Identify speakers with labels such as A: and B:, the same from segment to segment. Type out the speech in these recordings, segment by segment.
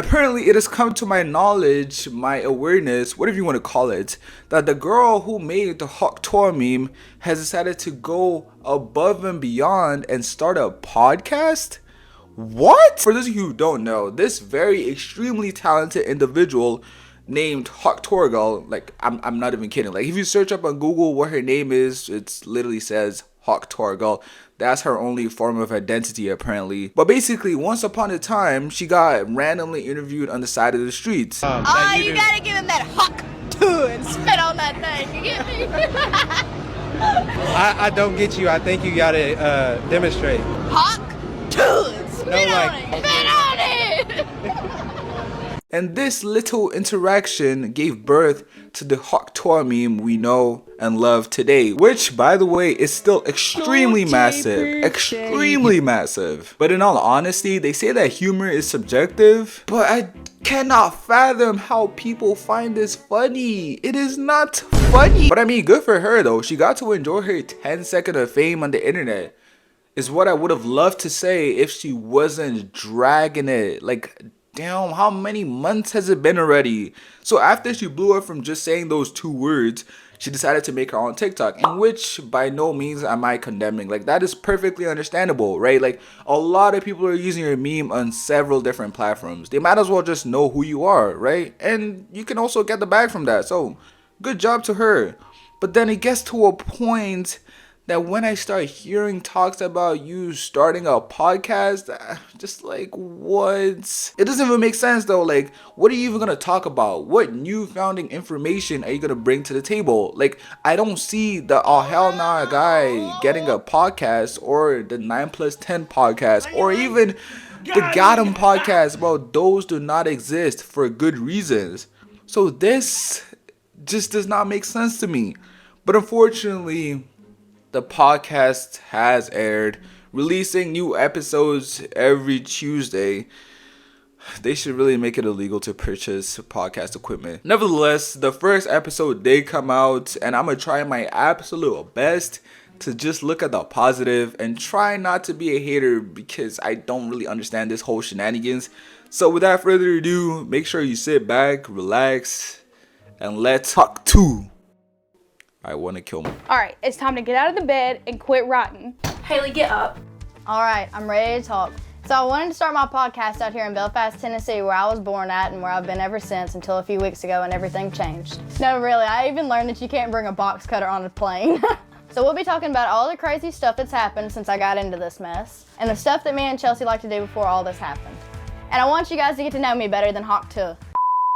A: Apparently, it has come to my knowledge, my awareness, whatever you want to call it, that the girl who made the Hawk Tuah meme has decided to go above and beyond and start a podcast? What? For those of you who don't know, this very extremely talented individual named Hawk Tuah, like I'm not even kidding. Like if you search up on Google what her name is, it literally says Hawk Tuah. That's her only form of identity apparently. But basically, once upon a time, she got randomly interviewed on the side of the streets.
B: You gotta give him that Hawk Tuah and spit on that thing. You get me?
C: I don't get you. I think you gotta demonstrate.
B: Hawk Tuah and spit on it. Spit on it.
A: And this little interaction gave birth to the Hawk Tuah meme we know and love today, which, by the way, is still extremely massive. Extremely massive. But in all honesty, they say that humor is subjective, but I cannot fathom how people find this funny. It is not funny. But I mean, good for her though. She got to enjoy her 10 seconds of fame on the internet. Is what I would have loved to say if she wasn't dragging it. Like, damn, how many months has it been already? So after she blew up from just saying those 2 words, she decided to make her own TikTok, in which by no means am I condemning. Like, that is perfectly understandable, right? Like, a lot of people are using your meme on several different platforms. They might as well just know who you are, right? And you can also get the bag from that. So, good job to her. But then it gets to a point that when I start hearing talks about you starting a podcast, just like, what? It doesn't even make sense though. Like, what are you even gonna talk about? What new founding information are you gonna bring to the table? Like, I don't see the oh hell nah guy getting a podcast, or the 9+10 podcast, or even the Got 'em podcast. Bro, those do not exist for good reasons. So this just does not make sense to me. But unfortunately, the podcast has aired, releasing new episodes every Tuesday. They should really make it illegal to purchase podcast equipment. Nevertheless, the first episode did come out, and I'm gonna try my absolute best to just look at the positive and try not to be a hater, because I don't really understand this whole shenanigans. So without further ado, make sure you sit back, relax, and let's talk to. I want to kill me.
D: All right, it's time to get out of the bed and quit rotting.
E: Haley, get up.
D: All right, I'm ready to talk. So I wanted to start my podcast out here in Belfast, Tennessee, where I was born at and where I've been ever since, until a few weeks ago and everything changed. No, really, I even learned that you can't bring a box cutter on a plane. So we'll be talking about all the crazy stuff that's happened since I got into this mess, and the stuff that me and Chelsea like to do before all this happened. And I want you guys to get to know me better than Hawk Tuah.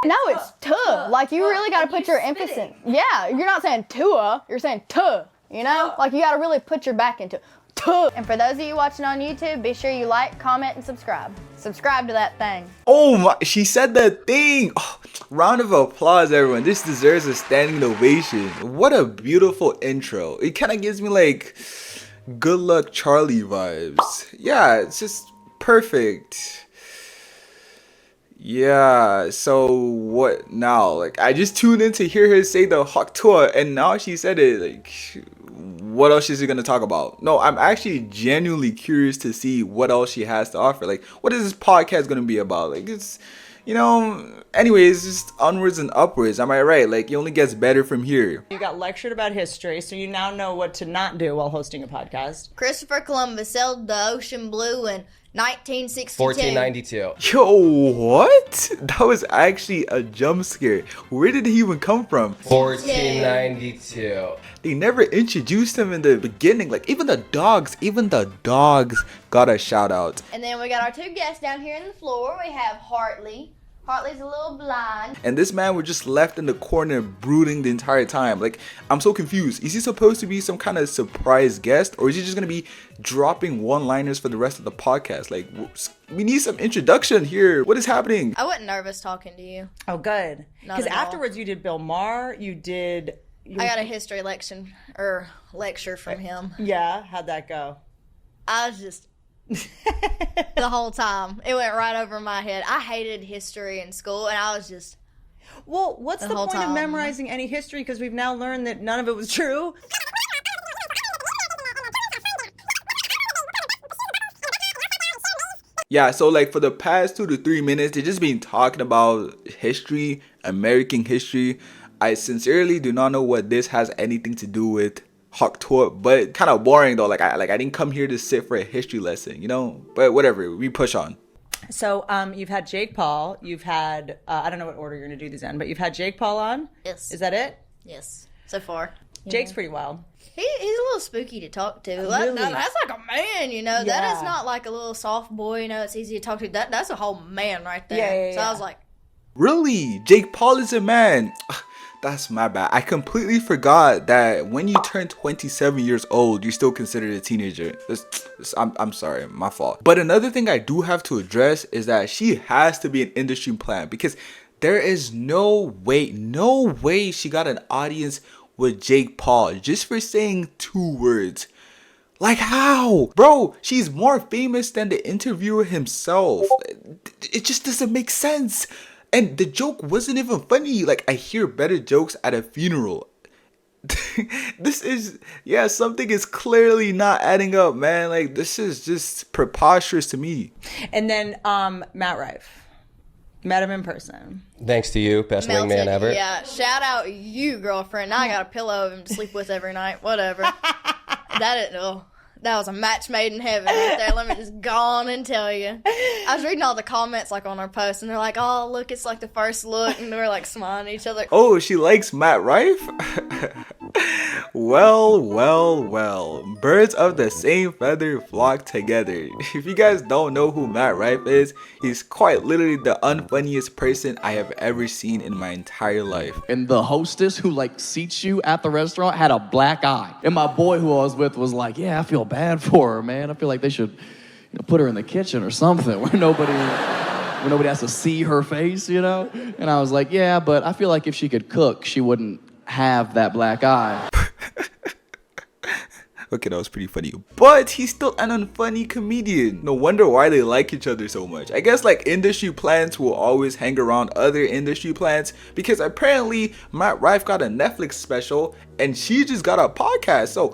D: No, it's tuh. Like, you really got to put your emphasis in. Yeah, you're not saying tuah, you're saying tuh, you know? Like, you got to really put your back into it. Tuh. And for those of you watching on YouTube, be sure you like, comment, and subscribe. Subscribe to that thing.
A: Oh my, she said that thing. Oh, round of applause, everyone. This deserves a standing ovation. What a beautiful intro. It kind of gives me like Good Luck Charlie vibes. Yeah, it's just perfect. Yeah, so what now? Like, I just tuned in to hear her say the Hawk Tuah, and now she said it. Like, what else is she gonna talk about? No, I'm actually genuinely curious to see what else she has to offer. Like, what is this podcast gonna be about? Like, it's, you know, anyways, just onwards and upwards. Am I right? Like, it only gets better from here.
F: You got lectured about history, so you now know what to not do while hosting a podcast.
B: Christopher Columbus sailed the ocean blue in 1962.
E: 1492.
A: Yo, what? That was actually a jump scare. Where did he even come from?
E: 1492.
A: They never introduced him in the beginning. Like, even the dogs got a shout out.
B: And then we got our 2 guests down here on the floor. We have Hartley. Hartley's a little blind.
A: And this man was just left in the corner brooding the entire time. Like, I'm so confused. Is he supposed to be some kind of surprise guest? Or is he just going to be dropping one-liners for the rest of the podcast? Like, we need some introduction here. What is happening?
B: I wasn't nervous talking to you.
F: Oh, good.
B: Not
F: Because
B: at all.
F: afterwards you did Bill Maher, you did...
B: I got a history lecture from him.
F: Yeah, how'd that go?
B: I was just... the whole time. It went right over my head. I hated history in school, and I was just...
F: Well, what's the
B: whole
F: point of
B: time.
F: memorizing any history? Because we've now learned that none of it was true.
A: Yeah, so like for the past 2 to 3 minutes, they've just been talking about history, American history. I sincerely do not know what this has anything to do with Hawk Tuah, but kind of boring though. I didn't come here to sit for a history lesson, you know. But whatever, we push on.
F: So you've had Jake Paul. You've had I don't know what order you're going to do these in, but you've had Jake Paul on.
B: Yes.
F: Is that it?
B: Yes. So far.
F: Jake's pretty wild.
B: He's a little spooky to talk to.
F: Really?
B: That's like a man, you know. That
F: Yeah.
B: is not like a little soft boy, you know. It's easy to talk to. That's a whole man right there.
F: Yeah,
B: so I
F: yeah.
B: was like,
A: Really? Jake Paul is a man? That's my bad. I completely forgot that when you turn 27 years old, you're still considered a teenager. I'm sorry, my fault. But another thing I do have to address is that she has to be an industry plant because there is no way she got an audience with Jake Paul just for saying 2 words. Like how? Bro, she's more famous than the interviewer himself. It just doesn't make sense. And the joke wasn't even funny. Like, I hear better jokes at a funeral. Something is clearly not adding up, man. Like, this is just preposterous to me.
F: And then Matt Rife. Met him in person.
E: Thanks to you, best wingman ever.
B: Yeah, shout out you, girlfriend. Now I got a pillow of him to sleep with every night. Whatever. That was a match made in heaven right there. Let me just go on and tell you. I was reading all the comments like on our post, and they're like, "Oh, look, it's like the first look," and they're like smiling at each other.
A: Oh, she likes Matt Rife? Well. Birds of the same feather flock together. If you guys don't know who Matt Rife is, he's quite literally the unfunniest person I have ever seen in my entire life.
G: And the hostess who like seats you at the restaurant had a black eye. And my boy who I was with was like, yeah, I feel bad for her, man. I feel like they should put her in the kitchen or something where nobody has to see her face, you know? And I was like, yeah, but I feel like if she could cook, she wouldn't have that black eye.
A: Okay, that was pretty funny. But he's still an unfunny comedian. No wonder why they like each other so much. I guess like industry plants will always hang around other industry plants because apparently Matt Rife got a Netflix special and she just got a podcast. So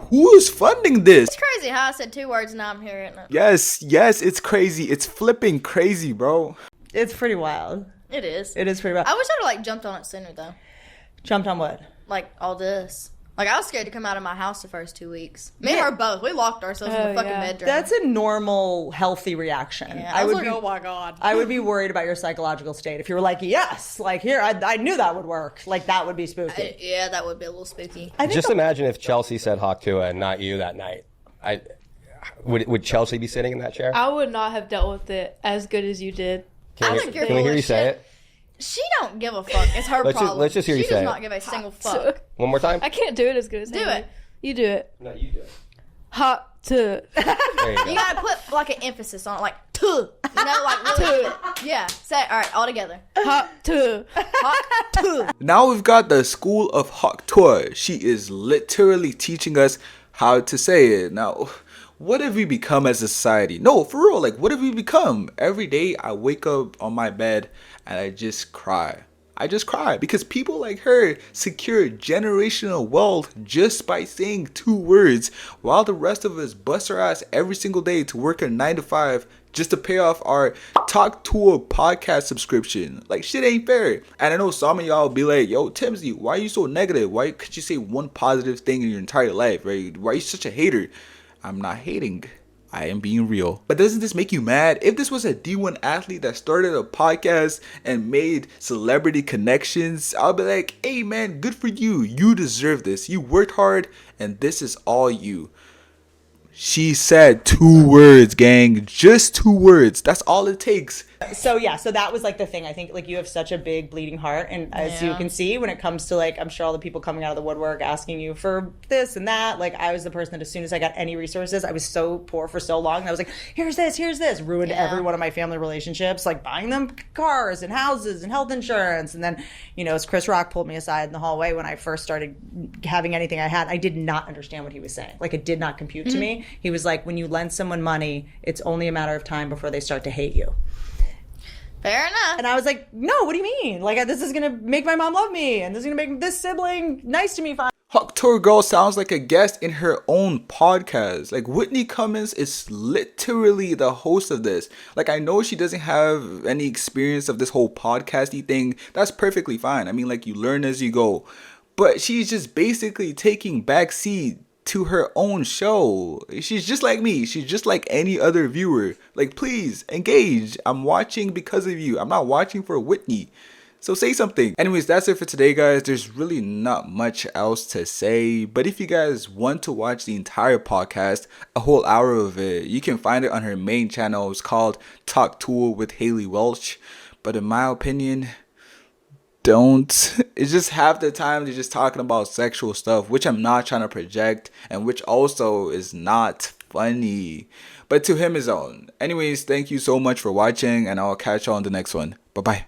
A: who is funding this?
B: It's crazy how I said 2 words and now I'm hearing it.
A: Yes, it's crazy. It's flipping crazy, bro.
F: It's pretty wild.
B: It is.
F: It is pretty wild.
B: I wish I'd like jumped on it sooner though.
F: Jumped on what?
B: Like all this. Like, I was scared to come out of my house the first 2 weeks. Me and her both. We locked ourselves in the fucking bedroom.
F: That's a normal, healthy reaction.
B: Yeah, I was like, oh my God.
F: I would be worried about your psychological state. If you were like, yes, like here, I knew that would work. Like, that would be spooky.
B: Yeah, that would be a little spooky.
E: Just imagine if Chelsea said Hawk Tuah and not you that night. Would Chelsea be sitting in that chair?
H: I would not have dealt with it as good as you did.
E: Can
B: think you're
E: we hear
B: full
E: you
B: of
E: say
B: shit.
E: it?
B: She don't give a fuck. It's her problem.
E: Let's just hear you
B: she
E: say
B: does
E: it.
B: not give a single fuck.
E: One more time?
H: I can't do it as good as
B: Do
H: Haley.
B: it.
H: You do it.
E: No, you do it.
H: Hawk Tuah.
E: There you go.
B: You gotta put like an emphasis on it, like tuh. You know, like really. Yeah. Say it. All right, all together.
H: Hawk Tuah.
B: Hawk tuh.
A: Now we've got the school of Hawk Tuah. She is literally teaching us how to say it. Now, what have we become as a society? No, for real, like what have we become? Every day I wake up on my bed and I just cry. I just cry because people like her secure generational wealth just by saying 2 words, while the rest of us bust our ass every single day to work a 9 to 5 just to pay off our Talk to a podcast subscription. Like, shit ain't fair. And I know some of y'all be like, yo, Timsy, why are you so negative? Why could you say one positive thing in your entire life, right? Why are you such a hater? I'm not hating. I am being real. But doesn't this make you mad? If this was a D1 athlete that started a podcast and made celebrity connections, I'll be like, hey man, good for you. You deserve this. You worked hard and this is all you. She said 2 words, gang. Just 2 words. That's all it takes.
F: So that was like the thing. I think like you have such a big bleeding heart, and as you can see, when it comes to like, I'm sure all the people coming out of the woodwork asking you for this and that, like I was the person that as soon as I got any resources, I was so poor for so long, and I was like, here's this, ruined every one of my family relationships, like buying them cars and houses and health insurance. And then, as Chris Rock pulled me aside in the hallway when I first started having anything I had, I did not understand what he was saying. Like, it did not compute to me. He was like, when you lend someone money, it's only a matter of time before they start to hate you.
B: Fair enough.
F: And I was like, no, what do you mean? Like, this is going to make my mom love me, and this is going to make this sibling nice to me.
A: Hawk Tuah girl sounds like a guest in her own podcast. Like Whitney Cummings is literally the host of this. Like I know she doesn't have any experience of this whole podcasty thing. That's perfectly fine. I mean, like you learn as you go. But she's just basically taking backseat to her own show. She's just like me. She's just like any other viewer. Like please engage. I'm watching because of you. I'm not watching for Whitney. So say something. Anyways, that's it for today, guys. There's really not much else to say. But if you guys want to watch the entire podcast, a whole hour of it, you can find it on her main channel. It's called Hawk Tuah with Haley Welch. But in my opinion, don't. It's just half the time they're just talking about sexual stuff, which I'm not trying to project and which also is not funny. But to him his own. Anyways, thank you so much for watching and I'll catch you on the next one. Bye-bye.